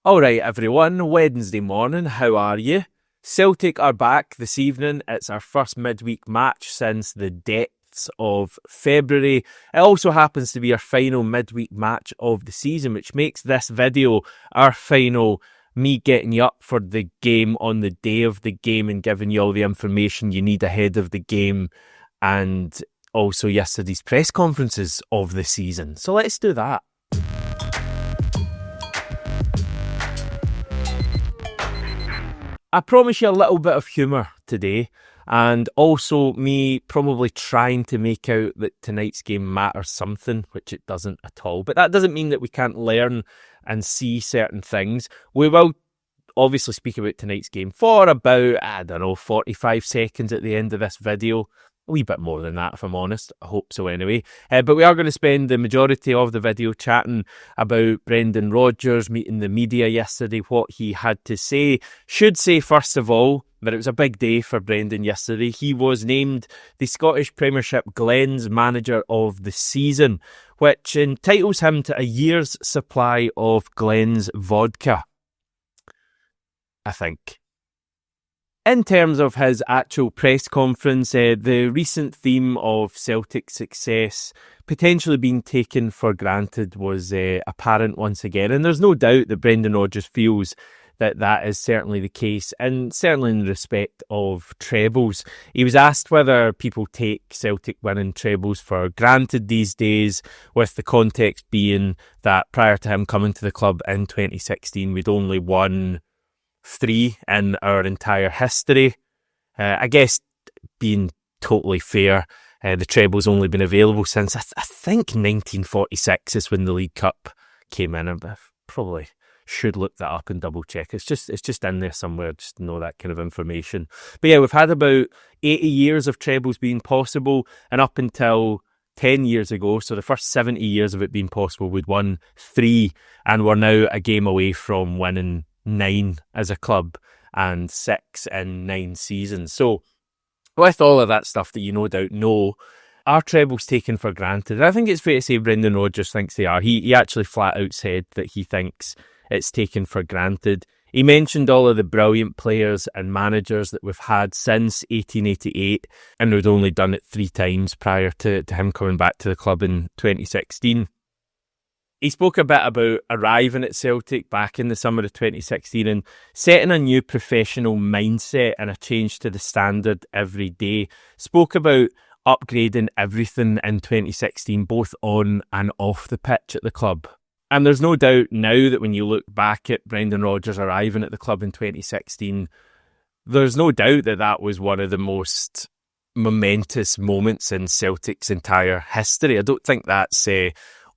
Alright everyone, Wednesday morning, how are you? Celtic are back this evening. It's our first midweek match since the depths of February. It also happens to be our final midweek match of the season, which makes this video our final, me getting you up for the game on the day of the game and giving you all the information you need ahead of the game, and also yesterday's press conferences of the season. So let's do that. I promise you a little bit of humour today, and also me probably trying to make out that tonight's game matters something, which it doesn't at all. But that doesn't mean that we can't learn and see certain things. We will obviously speak about tonight's game for about, 45 seconds at the end of this video. A wee bit more than that, if I'm honest. I hope so anyway. But we are going to spend the majority of the video chatting about Brendan Rodgers meeting the media yesterday, what he had to say. Should say, first of all, that it was a big day for Brendan yesterday. He was named the Scottish Premiership Glens Manager of the Season, which entitles him to a year's supply of Glens vodka, I think. In terms of his actual press conference, the recent theme of Celtic success potentially being taken for granted was apparent once again. And there's no doubt that Brendan Rodgers feels that that is certainly the case, and certainly in respect of trebles. He was asked whether people take Celtic winning trebles for granted these days, with the context being that prior to him coming to the club in 2016, we'd only won 3 in our entire history. I guess, being totally fair, the treble's only been available since I think 1946 is when the League Cup came in. I probably should look that up and double check. It's just in there somewhere, just to know that kind of information. But yeah, we've had about 80 years of trebles being possible, and up until 10 years ago, so the first 70 years of it being possible, we'd won 3, and we're now a game away from winning 9 as a club and 6 in 9 seasons. So with all of that stuff that you no doubt know, are trebles taken for granted? I think it's fair to say Brendan Rodgers thinks they are. He actually flat out said that he thinks it's taken for granted. He mentioned all of the brilliant players and managers that we've had since 1888, and we'd only done it 3 times prior to him coming back to the club in 2016. He spoke a bit about arriving at Celtic back in the summer of 2016 and setting a new professional mindset and a change to the standard every day. Spoke about upgrading everything in 2016, both on and off the pitch at the club. And there's no doubt now that when you look back at Brendan Rodgers arriving at the club in 2016, there's no doubt that that was one of the most momentous moments in Celtic's entire history. I don't think that's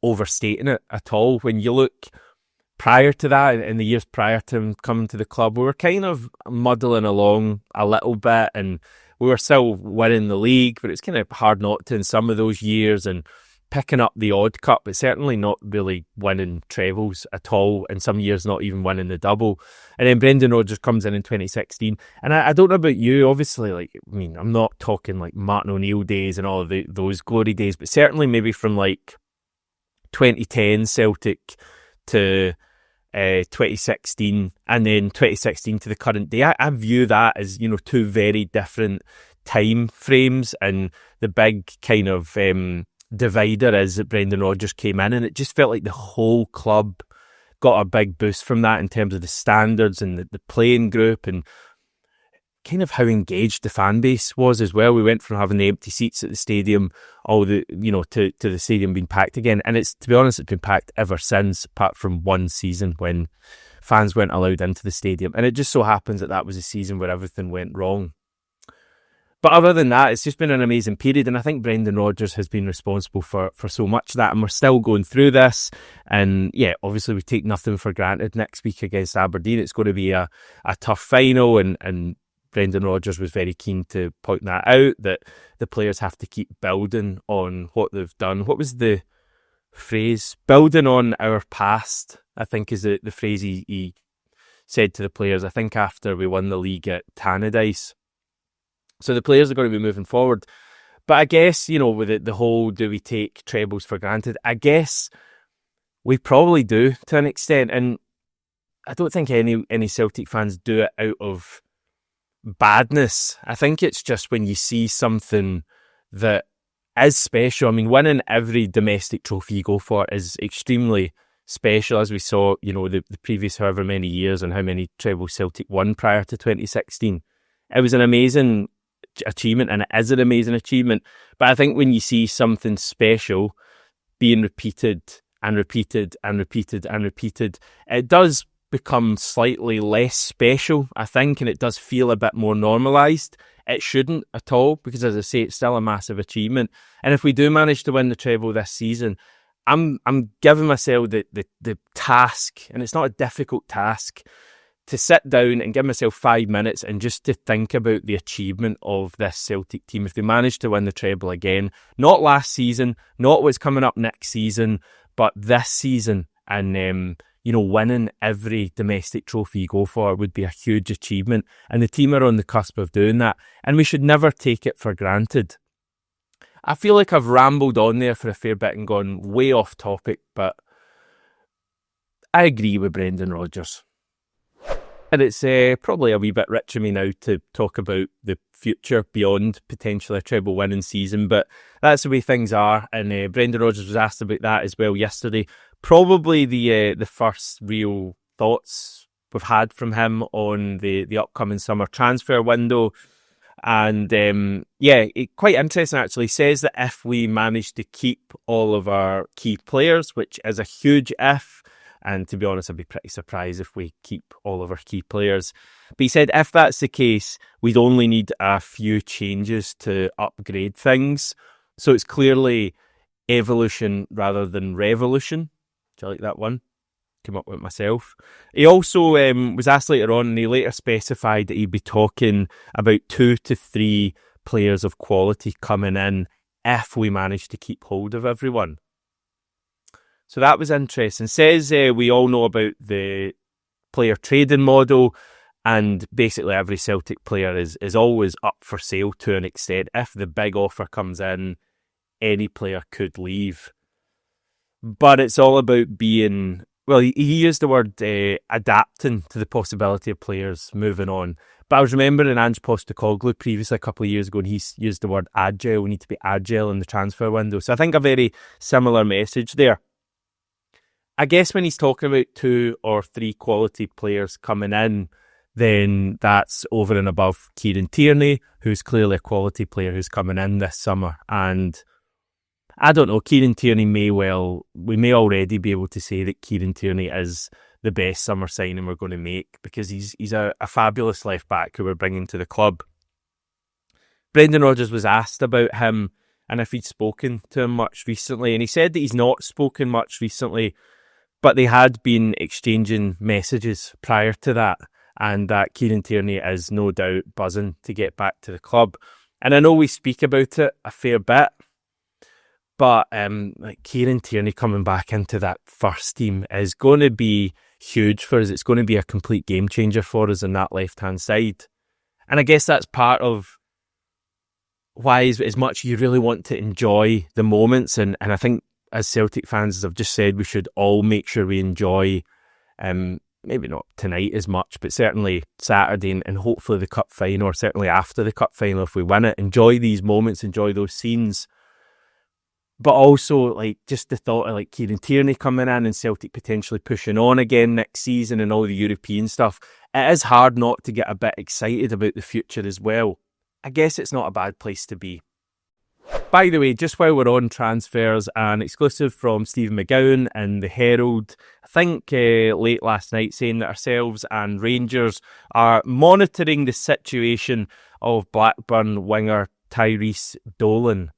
overstating it at all. When you look prior to that, in the years prior to him coming to the club, we were kind of muddling along a little bit, and we were still winning the league, but it's kind of hard not to in some of those years, and picking up the odd cup, but certainly not really winning trebles at all, in some years not even winning the double. And then Brendan Rodgers comes in 2016, and I don't know about you, obviously, I'm not talking like Martin O'Neill days and all of those glory days, but certainly maybe from 2010 Celtic to 2016, and then 2016 to the current day. I view that as, 2 very different time frames, and the big kind of divider is that Brendan Rodgers came in, and it just felt like the whole club got a big boost from that in terms of the standards and the playing group, and kind of how engaged the fan base was as well. We went from having the empty seats at the stadium to the stadium being packed again, and it's been packed ever since, apart from one season when fans weren't allowed into the stadium, and it just so happens that was a season where everything went wrong. But other than that, it's just been an amazing period, and I think Brendan Rodgers has been responsible for so much of that, and we're still going through this. And yeah, obviously we take nothing for granted. Next week against Aberdeen, it's going to be a tough final, and Brendan Rodgers was very keen to point that out, that the players have to keep building on what they've done. What was the phrase? Building on our past, I think, is the phrase he said to the players, I think after we won the league at Tannadice. So the players are going to be moving forward. But I guess, with the whole, do we take trebles for granted? I guess we probably do to an extent. And I don't think any Celtic fans do it out of badness. I think it's just when you see something that is special. I mean, winning every domestic trophy you go for is extremely special, as we saw, the previous however many years and how many trebles Celtic won prior to 2016. It was an amazing achievement, and it is an amazing achievement. But I think when you see something special being repeated and repeated and repeated and repeated, it does become slightly less special, I think, and it does feel a bit more normalised. It shouldn't at all, because as I say, it's still a massive achievement. And if we do manage to win the treble this season, I'm giving myself the task, and it's not a difficult task, to sit down and give myself 5 minutes and just to think about the achievement of this Celtic team. If they manage to win the treble again, not last season, not what's coming up next season, but this season, and winning every domestic trophy you go for would be a huge achievement. And the team are on the cusp of doing that. And we should never take it for granted. I feel like I've rambled on there for a fair bit and gone way off topic, but I agree with Brendan Rodgers. And it's probably a wee bit rich of me now to talk about the future beyond potentially a treble winning season, but that's the way things are. And Brendan Rodgers was asked about that as well yesterday. Probably the first real thoughts we've had from him on the upcoming summer transfer window. And quite interesting actually. He says that if we manage to keep all of our key players, which is a huge if, and to be honest, I'd be pretty surprised if we keep all of our key players. But he said if that's the case, we'd only need a few changes to upgrade things. So it's clearly evolution rather than revolution. Do you like that one? Came up with myself. He also was asked later on, and he later specified that he'd be talking about 2 to 3 players of quality coming in if we manage to keep hold of everyone. So that was interesting. Says we all know about the player trading model, and basically every Celtic player is always up for sale to an extent. If the big offer comes in, any player could leave. But it's all about being, well, he used the word adapting to the possibility of players moving on. But I was remembering Ange Postecoglou previously a couple of years ago, and he used the word agile. We need to be agile in the transfer window. So I think a very similar message there. I guess when he's talking about 2 or 3 quality players coming in, then that's over and above Kieran Tierney, who's clearly a quality player who's coming in this summer. And I don't know, Kieran Tierney we may already be able to say that Kieran Tierney is the best summer signing we're going to make, because he's a fabulous left back who we're bringing to the club. Brendan Rodgers was asked about him and if he'd spoken to him much recently, and he said that he's not spoken much recently, but they had been exchanging messages prior to that, and that Kieran Tierney is no doubt buzzing to get back to the club. And I know we speak about it a fair bit, but Kieran Tierney coming back into that first team is going to be huge for us. It's going to be a complete game changer for us on that left-hand side. And I guess that's part of why, as much you really want to enjoy the moments, and I think as Celtic fans, as I've just said, we should all make sure we enjoy, maybe not tonight as much, but certainly Saturday and hopefully the cup final, or certainly after the cup final if we win it. Enjoy these moments, enjoy those scenes. But also, just the thought of Kieran Tierney coming in and Celtic potentially pushing on again next season and all the European stuff, it is hard not to get a bit excited about the future as well. I guess it's not a bad place to be. By the way, just while we're on transfers, an exclusive from Stephen McGowan in the Herald, I think late last night, saying that ourselves and Rangers are monitoring the situation of Blackburn winger Tyrhys Dolan.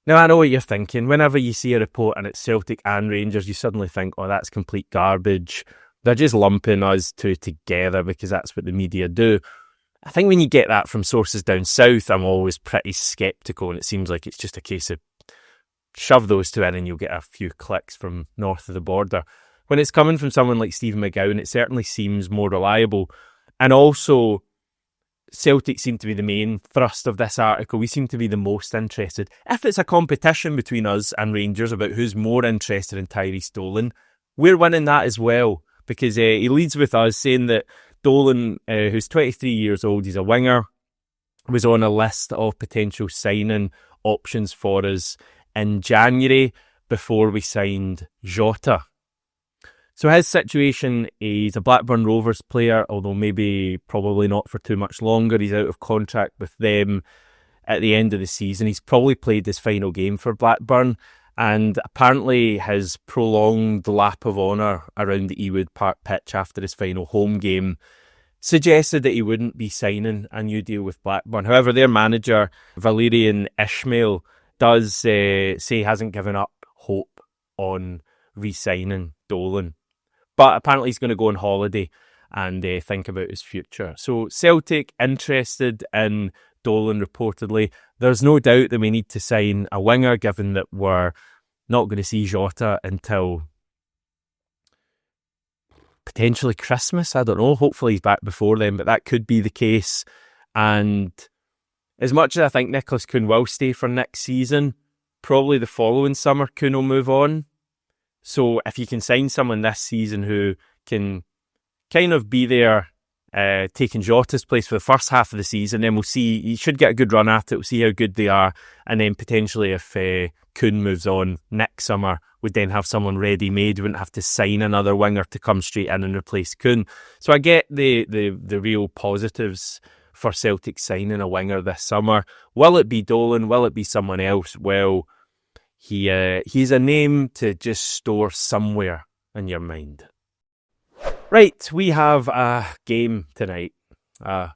Now, I know what you're thinking. Whenever you see a report and it's Celtic and Rangers, you suddenly think, oh, that's complete garbage. They're just lumping us two together because that's what the media do. I think when you get that from sources down south, I'm always pretty sceptical, and it seems like it's just a case of shove those two in and you'll get a few clicks from north of the border. When it's coming from someone like Stephen McGowan, it certainly seems more reliable. And also, Celtic seem to be the main thrust of this article. We seem to be the most interested. If it's a competition between us and Rangers about who's more interested in Tyrhys Dolan, we're winning that as well. because he leads with us saying that Dolan, who's 23 years old, he's a winger, was on a list of potential signing options for us in January before we signed Jota. So his situation, he's a Blackburn Rovers player, although probably not for too much longer. He's out of contract with them at the end of the season. He's probably played his final game for Blackburn, and apparently his prolonged lap of honour around the Ewood Park pitch after his final home game suggested that he wouldn't be signing a new deal with Blackburn. However, their manager, Valerian Ismail, does say he hasn't given up hope on re-signing Dolan. But apparently he's going to go on holiday and think about his future. So Celtic interested in Dolan reportedly. There's no doubt that we need to sign a winger, given that we're not going to see Jota until potentially Christmas. I don't know. Hopefully he's back before then, but that could be the case. And as much as I think Nicholas Kuhn will stay for next season, probably the following summer Kuhn will move on. So if you can sign someone this season who can kind of be there taking Jota's place for the first half of the season, then we'll see. You should get a good run at it. We'll see how good they are. And then potentially if Kuhn moves on next summer, we'd then have someone ready-made. We wouldn't have to sign another winger to come straight in and replace Kuhn. So I get the real positives for Celtic signing a winger this summer. Will it be Dolan? Will it be someone else? Well, he's a name to just store somewhere in your mind. Right, we have a game tonight, a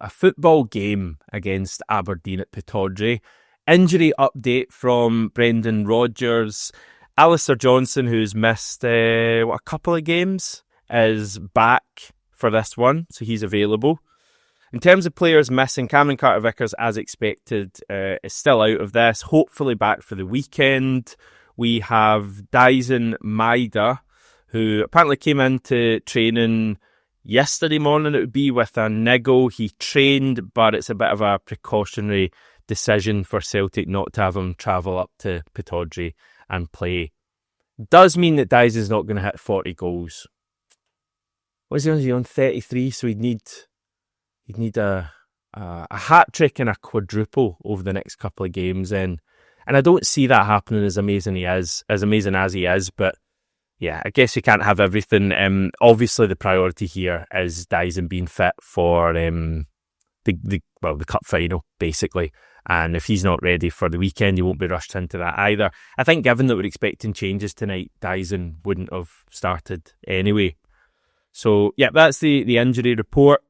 football game against Aberdeen at Pittodrie. Injury update from Brendan Rodgers. Alistair Johnson, who's missed a couple of games, is back for this one, so he's available. In terms of players missing, Cameron Carter-Vickers, as expected, is still out of this, hopefully back for the weekend. We have Dyson Maida, who apparently came into training yesterday morning, it would be, with a niggle. He trained, but it's a bit of a precautionary decision for Celtic not to have him travel up to Pittodrie and play. Does mean that Dyson's not going to hit 40 goals. What is he on 33? So he'd need a hat-trick and a quadruple over the next couple of games then. And I don't see that happening, as amazing as he is, but yeah, I guess you can't have everything. Obviously the priority here is Dyson being fit for the cup final, basically. And if he's not ready for the weekend, he won't be rushed into that either. I think given that we're expecting changes tonight, Dyson wouldn't have started anyway. So yeah, that's the injury report.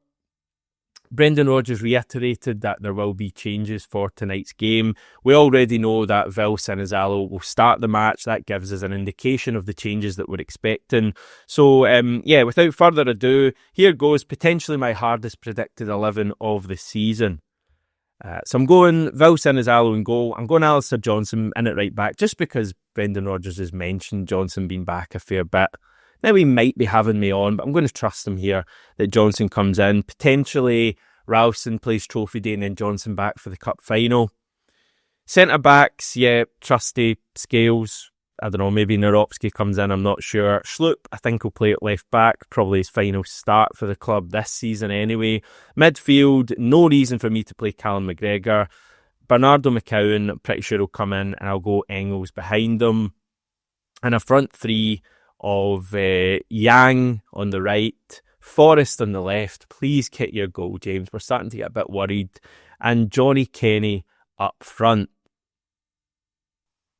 Brendan Rodgers reiterated that there will be changes for tonight's game. We already know that Vil Sinizalo will start the match. That gives us an indication of the changes that we're expecting. So, without further ado, here goes potentially my hardest predicted 11 of the season. So I'm going Vil Sinizalo in goal. I'm going Alistair Johnson in at right back, just because Brendan Rodgers has mentioned Johnson being back a fair bit. Now, he might be having me on, but I'm going to trust him here that Johnson comes in. Potentially, Ralston plays Trophy Day and then Johnson back for the cup final. Centre-backs, yeah, trusty Scales. I don't know, maybe Naropski comes in, I'm not sure. Schlupp, I think, will play at left-back. Probably his final start for the club this season anyway. Midfield, no reason for me to play Callum McGregor. Bernardo McCowan, I'm pretty sure he'll come in, and I'll go Engels behind them. And a front three of Yang on the right, Forrest on the left. Please kick your goal, James. We're starting to get a bit worried. And Johnny Kenny up front.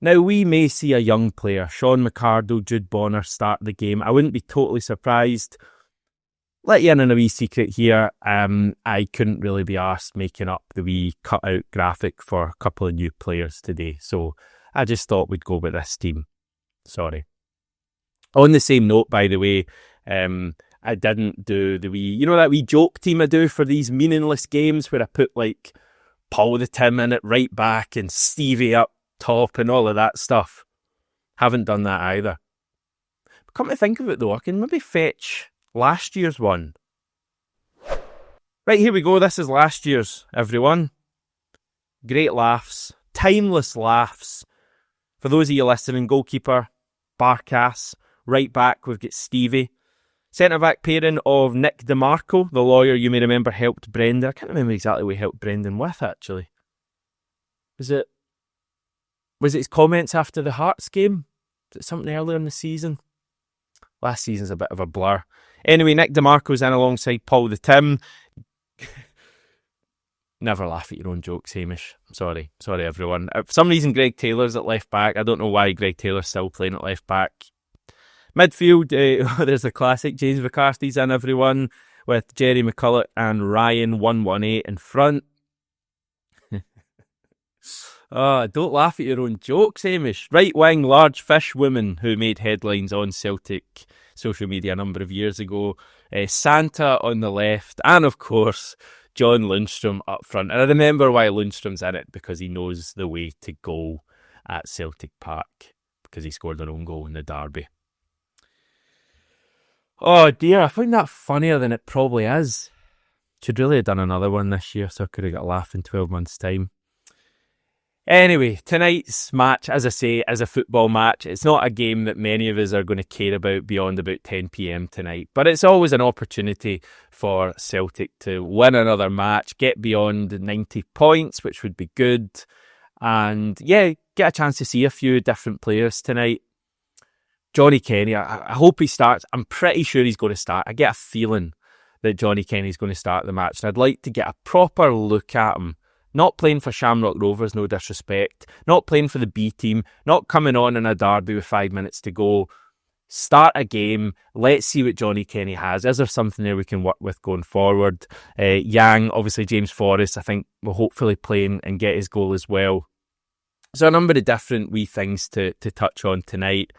Now, we may see a young player, Sean McCardle, Jude Bonner, start the game. I wouldn't be totally surprised. Let you in on a wee secret here. I couldn't really be arsed making up the wee cut-out graphic for a couple of new players today. So I just thought we'd go with this team. Sorry. On the same note, by the way, I didn't do the wee, that wee joke team I do for these meaningless games where I put like Paul the Tim in it right back and Stevie up top and all of that stuff. Haven't done that either. But come to think of it though, I can maybe fetch last year's one. Right, here we go. This is last year's, everyone. Great laughs. Timeless laughs. For those of you listening, goalkeeper, Barkas. Right back, we've got Stevie. Centre-back pairing of Nick DeMarco, the lawyer you may remember helped Brendan. I can't remember exactly what he helped Brendan with, actually. Was it his comments after the Hearts game? Was it something earlier in the season? Last season's a bit of a blur. Anyway, Nick DeMarco's in alongside Paul the Tim. Never laugh at your own jokes, Hamish. Sorry everyone. For some reason, Greg Taylor's at left back. I don't know why Greg Taylor's still playing at left back. Midfield, there's the classic. James McCarthy's in, everyone, with Jerry McCulloch and Ryan 118 in front. Oh, don't laugh at your own jokes, Hamish. Right wing, large fish woman who made headlines on Celtic social media a number of years ago. Santa on the left, and of course, John Lundstrom up front. And I remember why Lundstrom's in it, because he knows the way to goal at Celtic Park, because he scored an own goal in the derby. Oh dear, I find that funnier than it probably is. Should really have done another one this year so I could have got a laugh in 12 months' time. Anyway, tonight's match, as I say, is a football match. It's not a game that many of us are going to care about beyond about 10 p.m. tonight. But it's always an opportunity for Celtic to win another match, get beyond 90 points, which would be good. And yeah, get a chance to see a few different players tonight. Johnny Kenny, I hope he starts. I'm pretty sure he's going to start. I get a feeling that Johnny Kenny's going to start the match. And I'd like to get a proper look at him. Not playing for Shamrock Rovers, no disrespect. Not playing for the B team. Not coming on in a derby with 5 minutes to go. Start a game. Let's see what Johnny Kenny has. Is there something there we can work with going forward? Yang, obviously James Forrest, I think will hopefully play and get his goal as well. So a number of different wee things to touch on tonight.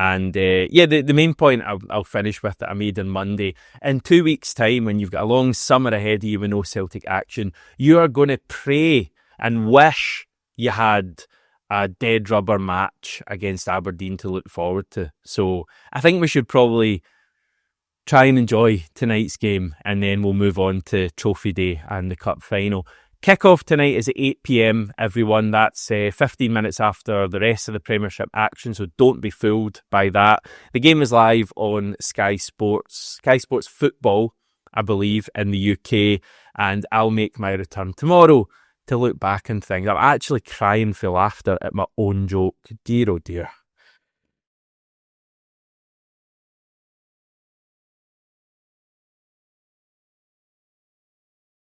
And the main point I'll finish with that I made on Monday. In 2 weeks' time, when you've got a long summer ahead of you with no Celtic action, you are going to pray and wish you had a dead rubber match against Aberdeen to look forward to. So I think we should probably try and enjoy tonight's game, and then we'll move on to Trophy Day and the Cup final. Kick-off tonight is at 8 p.m, everyone. That's 15 minutes after the rest of the Premiership action, so don't be fooled by that. The game is live on Sky Sports Football, I believe, in the UK, and I'll make my return tomorrow to look back and things. I'm actually crying for laughter at my own joke. Dear, oh dear.